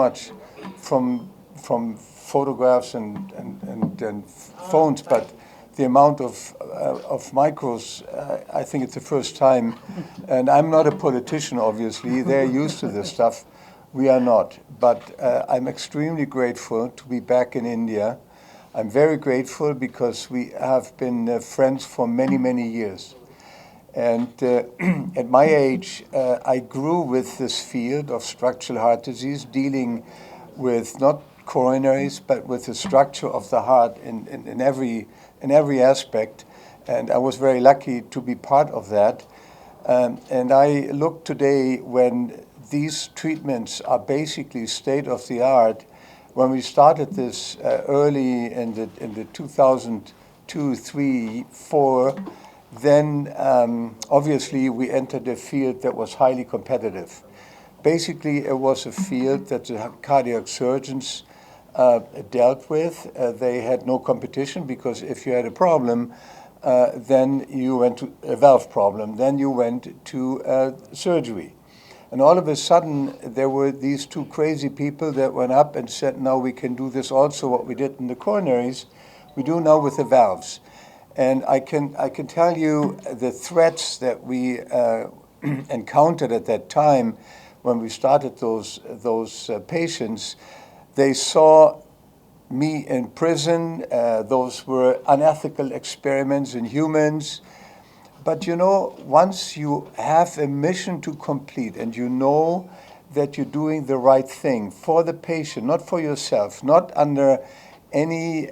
much from photographs and phones, but the amount of micros, I think it's the first time. And I'm not a politician, obviously. They're used to this stuff. We are not. But I'm extremely grateful to be back in India. I'm very grateful because we have been friends for many, many years. And at my age, I grew with this field of structural heart disease, dealing with not coronaries, but with the structure of the heart in every aspect. And I was very lucky to be part of that. And I look today when these treatments are basically state of the art. When we started this early in the 2002, 3, 4, then obviously we entered a field that was highly competitive. Basically, it was a field that the cardiac surgeons dealt with. They had no competition because if you had a problem, then you went to a valve problem, then you went to surgery. And all of a sudden, there were these two crazy people that went up and said, now we can do this also, what we did in the coronaries, we do now with the valves. And I can tell you the threats that we encountered at that time when we started those patients. They saw me in prison. Those were unethical experiments in humans. But you know, once you have a mission to complete and you know that you're doing the right thing for the patient, not for yourself, not under any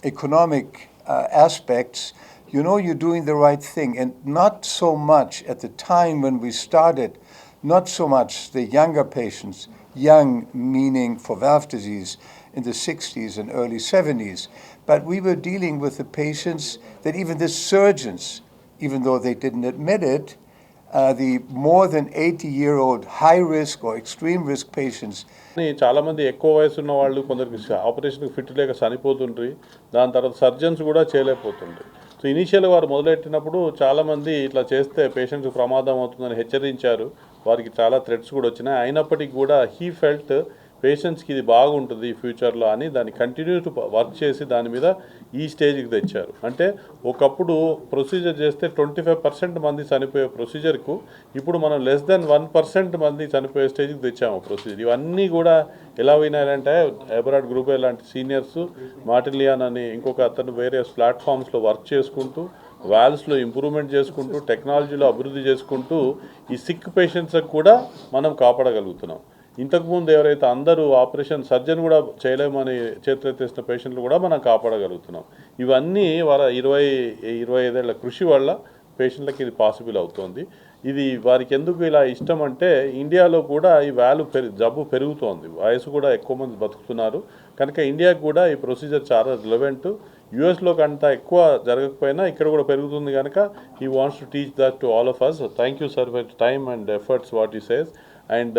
economic aspects, you know you're doing the right thing. And not so much at the time when we started, not so much the younger patients, young meaning for valve disease in the 60s and early 70s, but we were dealing with the patients that even the surgeons, even though they didn't admit it, the more than 80-year-old high-risk or extreme risk patients. చాలా మంది ఎక్కువ వయసు ఉన్న వాళ్ళు కొందరికి ఆపరేషన్కి fit లేక చనిపోతుండ్రి. దాని తర్వాత సర్జన్స్ కూడా చేయలేకపోతుండ్రి. సో ఇనీషియల్గా వారు మొదలెట్టినప్పుడు చాలామంది ఇట్లా చేస్తే పేషెంట్కి ప్రమాదం అవుతుందని హెచ్చరించారు. వారికి చాలా థ్రెట్స్ కూడా వచ్చినాయి. అయినప్పటికీ కూడా హీ ఫెల్ట్ పేషెంట్స్కి ఇది బాగుంటుంది ఫ్యూచర్లో అని దాన్ని కంటిన్యూ టు వర్క్ చేసి దాని మీద ఈ స్టేజ్కి తెచ్చారు. అంటే ఒకప్పుడు ప్రొసీజర్ చేస్తే 25% మంది చనిపోయే ప్రొసీజర్కు ఇప్పుడు మనం లెస్ దెన్ 1% మంది చనిపోయే స్టేజ్కి తెచ్చాము ప్రొసీజర్. ఇవన్నీ కూడా ఎలా వినారంటే ఎబరాడ్ గ్రూప్ లాంటి సీనియర్స్, మార్టిలియాన్ అని ఇంకొక అతను వేరే ప్లాట్ఫామ్స్లో వర్క్ చేసుకుంటూ, వాల్వ్స్లో ఇంప్రూవ్మెంట్ చేసుకుంటూ, టెక్నాలజీలో అభివృద్ధి చేసుకుంటూ ఈ సిక్ పేషెంట్స్కి కూడా మనం కాపాడగలుగుతున్నాం. ఇంతకుముందు ఎవరైతే అందరూ ఆపరేషన్ సర్జన్ కూడా చేయలేమని చేతులెత్తేసిన పేషెంట్లు కూడా మనం కాపాడగలుగుతున్నాం. ఇవన్నీ వాళ్ళ 25 ఏళ్ల కృషి వల్ల పేషెంట్లకి ఇది పాసిబుల్ అవుతుంది. ఇది వారికి ఎందుకు ఇలా ఇష్టం అంటే ఇండియాలో కూడా ఈ జబ్బు పెరుగుతోంది, వయసు కూడా ఎక్కువ మంది బతుకుతున్నారు కనుక ఇండియాకు కూడా ఈ ప్రొసీజర్ చాలా రిలవెంట్. యూఎస్లో కంట ఎక్కువ జరగకపోయినా ఇక్కడ కూడా పెరుగుతుంది కనుక he wants to teach that to all of us. Thank you sir for time and efforts what you says. And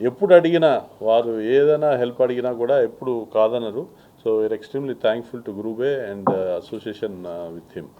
ఎప్పుడు అడిగినా వారు ఏదైనా హెల్ప్ అడిగినా కూడా ఎప్పుడు కాదనరు. So we're extremely thankful to గ్రూబే and association with him.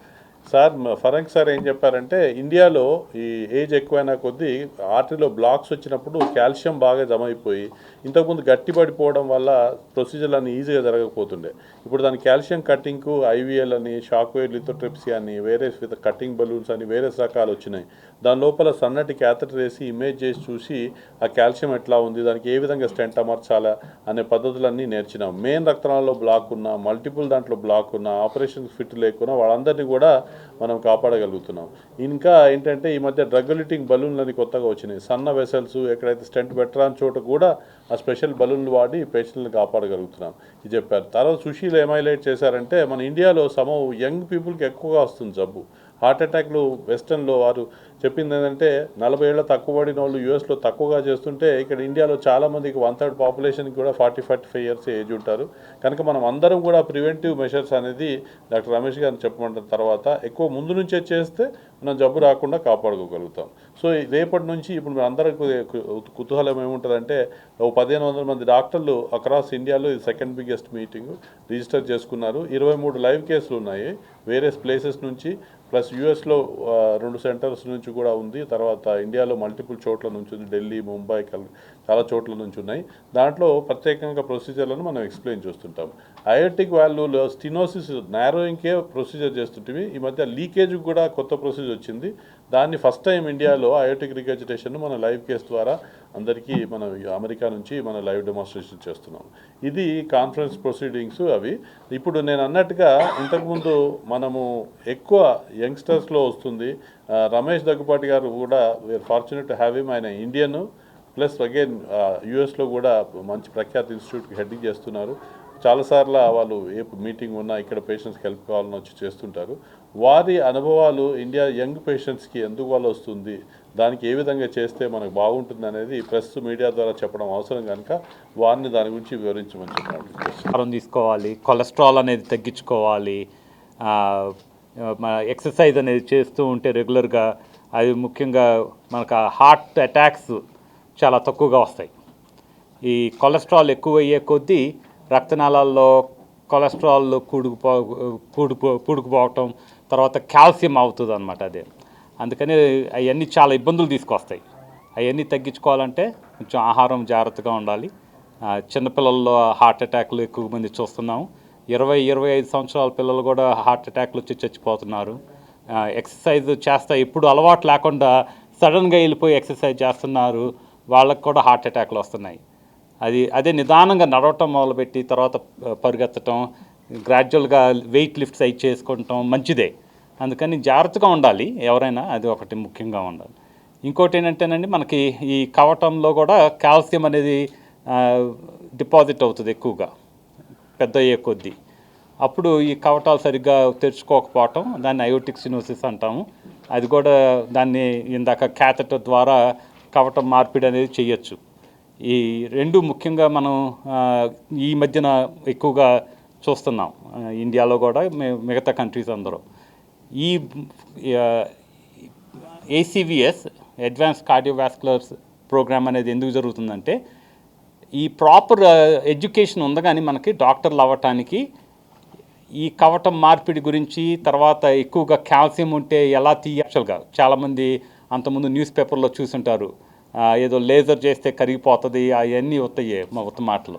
Sir Frank sir ఏం చెప్పారంటే ఇండియాలో ఈ ఏజ్ ఎక్కువైనా కొద్దీ ఆర్టరీలో బ్లాక్స్ వచ్చినప్పుడు కాల్షియం బాగా జమ అయిపోయి ఇంతకుముందు గట్టిపడిపోవడం వల్ల ప్రొసీజర్లు అన్నీ ఈజీగా జరగకపోతుండే. ఇప్పుడు దాని కాల్షియం కట్టింగ్కు ఐవీఎల్ అని, షాక్ వేవ్ లిథోట్రిప్సీ అని, వేరే కట్టింగ్ బలూన్స్ అని వేరే రకాలు వచ్చినాయి. దాని లోపల సన్నటి క్యాథెటర్ వేసి ఇమేజ్ చేసి చూసి ఆ కాల్షియం ఎట్లా ఉంది, దానికి ఏ విధంగా స్టెంట్ అమర్చాలా అనే పద్ధతులన్నీ నేర్చినాం. మెయిన్ రక్తనాళంలో బ్లాక్ ఉన్నా, మల్టిపుల్ దాంట్లో బ్లాక్ ఉన్నా, ఆపరేషన్ ఫిట్ లేకున్నా వాళ్ళందరినీ కూడా మనం కాపాడగలుగుతున్నాం. ఇంకా ఏంటంటే ఈ మధ్య డ్రగ్గులిటింగ్ బలూన్లని కొత్తగా వచ్చినాయి. సన్న వెసల్స్ ఎక్కడైతే స్టెంట్ పెట్టరాని చోట కూడా ఆ స్పెషల్ బలూన్లు వాడి పేషెంట్ని కాపాడగలుగుతున్నాం ఇది చెప్పారు. తర్వాత సుశీల్ ఏం హైలైట్ చేశారంటే మన ఇండియాలో యంగ్ పీపుల్కి ఎక్కువగా వస్తుంది జబ్బు. హార్ట్ అటాక్లు వెస్టర్న్లో వారు చెప్పింది ఏంటంటే 40 ఏళ్ళ తక్కువ పడిన వాళ్ళు యూఎస్లో తక్కువగా చేస్తుంటే ఇక్కడ ఇండియాలో చాలామందికి 1/3 పాపులేషన్కి కూడా 40-45 ఇయర్స్ ఏజ్ ఉంటారు. కనుక మనం అందరం కూడా ప్రివెంటివ్ మెషర్స్ అనేది డాక్టర్ రమేష్ గారిని చెప్పమంటారు. తర్వాత ఎక్కువ ముందు నుంచే చేస్తే మనం జబ్బు రాకుండా కాపాడుకోగలుగుతాం. సో రేపటి నుంచి ఇప్పుడు మీరు అందరికీ కుతూహలం ఏముంటుందంటే 1500 మంది డాక్టర్లు అక్రాస్ ఇండియాలో ఇది సెకండ్ బిగ్గెస్ట్ మీటింగ్ రిజిస్టర్ చేసుకున్నారు. 23 లైవ్ కేసులు ఉన్నాయి వేరే ప్లేసెస్ నుంచి, ప్లస్ యూఎస్లో 2 సెంటర్స్ నుంచి కూడా ఉంది. తర్వాత ఇండియాలో మల్టిపుల్ చోట్ల నుంచి ఉంది, ఢిల్లీ, ముంబై, చాలా చోట్ల నుంచి ఉన్నాయి. దాంట్లో ప్రత్యేకంగా ప్రొసీజర్లను మనం ఎక్స్ప్లెయిన్ చేస్తుంటాం. అయోటిక్ వాల్వ్లో స్టినోసిస్ నారోయింగ్కే ప్రొసీజర్ చేస్తుంటే ఈ మధ్య లీకేజ్ కూడా కొత్త ప్రొసీజర్ వచ్చింది. దాన్ని ఫస్ట్ టైం ఇండియాలో అయోటిక్ రిగర్జిటేషన్ మన లైవ్ కేస్ ద్వారా అందరికీ మన అమెరికా నుంచి మన లైవ్ డెమాన్స్ట్రేషన్ చేస్తున్నాం. ఇది కాన్ఫరెన్స్ ప్రొసీడింగ్స్ అవి. ఇప్పుడు నేను అన్నట్టుగా ఇంతకుముందు మనము ఎక్కువ యంగ్స్టర్స్లో వస్తుంది. రమేష్ దగ్గుపాటి గారు కూడా we are fortunate to have him. ఆయన ఇండియన్ ప్లస్ అగైన్ యుఎస్లో కూడా మంచి ప్రఖ్యాత ఇన్స్టిట్యూట్కి హెడ్డింగ్ చేస్తున్నారు. చాలాసార్లు వాళ్ళు ఏ మీటింగ్ ఉన్నా ఇక్కడ పేషెంట్స్కి హెల్ప్ కావాలని వచ్చి చేస్తుంటారు. వారి అనుభవాలు ఇండియా యంగ్ పేషెంట్స్కి ఎందుకు వల్ల వస్తుంది, దానికి ఏ విధంగా చేస్తే మనకు బాగుంటుంది అనేది ప్రెస్ మీడియా ద్వారా చెప్పడం అవసరం కనుక వారిని దాని గురించి వివరించమని చెప్పారు. ఆహారం తీసుకోవాలి, కొలెస్ట్రాల్ అనేది తగ్గించుకోవాలి, ఎక్సర్సైజ్ అనేది చేస్తూ ఉంటే రెగ్యులర్గా అది ముఖ్యంగా మనకు హార్ట్ అటాక్స్ చాలా తక్కువగా వస్తాయి. ఈ కొలెస్ట్రాల్ ఎక్కువయ్యే కొద్దీ రక్తనాళాల్లో కొలెస్ట్రాల్ కూడుకుపోవటం, తర్వాత కాల్షియం అవుతుంది అన్నమాట. అదే అందుకని అవన్నీ చాలా ఇబ్బందులు తీసుకొస్తాయి. అవన్నీ తగ్గించుకోవాలంటే కొంచెం ఆహారం జాగ్రత్తగా ఉండాలి. చిన్నపిల్లల్లో హార్ట్ అటాక్లు ఎక్కువ మంది చూస్తున్నాము. 20-25 సంవత్సరాల పిల్లలు కూడా హార్ట్ అటాక్లు వచ్చి చచ్చిపోతున్నారు. ఎక్సర్సైజ్ చేస్తా ఎప్పుడు అలవాటు లేకుండా సడన్గా వెళ్ళిపోయి ఎక్సర్సైజ్ చేస్తున్నారు, వాళ్ళకు కూడా హార్ట్ అటాక్లు వస్తున్నాయి. అదే నిదానంగా నడవటం మొదలుపెట్టి తర్వాత పరిగెత్తటం, గ్రాడ్యువల్గా వెయిట్ లిఫ్ట్స్ అయి చేసుకోవటం మంచిదే. అందుకని జాగ్రత్తగా ఉండాలి ఎవరైనా, అది ఒకటి ముఖ్యంగా ఉండాలి. ఇంకోటి ఏంటంటేనండి, మనకి ఈ కవటంలో కూడా కాల్షియం అనేది డిపాజిట్ అవుతుంది ఎక్కువగా పెద్ద అయ్యే కొద్దీ. అప్పుడు ఈ కవటాలు సరిగ్గా తెరుచుకోకపోవటం, దాన్ని అయోటిక్ స్టెనోసిస్ అంటాము. అది కూడా దాన్ని ఇందాక క్యాథెటర్ ద్వారా కవటం మార్పిడి అనేది చేయొచ్చు. ఈ రెండు ముఖ్యంగా మనం ఈ మధ్యన ఎక్కువగా చూస్తున్నాం ఇండియాలో కూడా, మిగతా కంట్రీస్ అందరూ. ఈ ACVS అడ్వాన్స్ కార్డియోవాస్కులర్ ప్రోగ్రామ్ అనేది ఎందుకు జరుగుతుందంటే, ఈ ప్రాపర్ ఎడ్యుకేషన్ ఉంది కానీ మనకి డాక్టర్లు అవ్వటానికి ఈ కవటం మార్పిడి గురించి, తర్వాత ఎక్కువగా కాల్షియం ఉంటే ఎలా యాక్చువల్గా చాలామంది అంతకుముందు న్యూస్ పేపర్లో చూసుంటారు, ఏదో లేజర్ చేస్తే కరిగిపోతుంది అవన్నీ వస్తాయి మాటలు.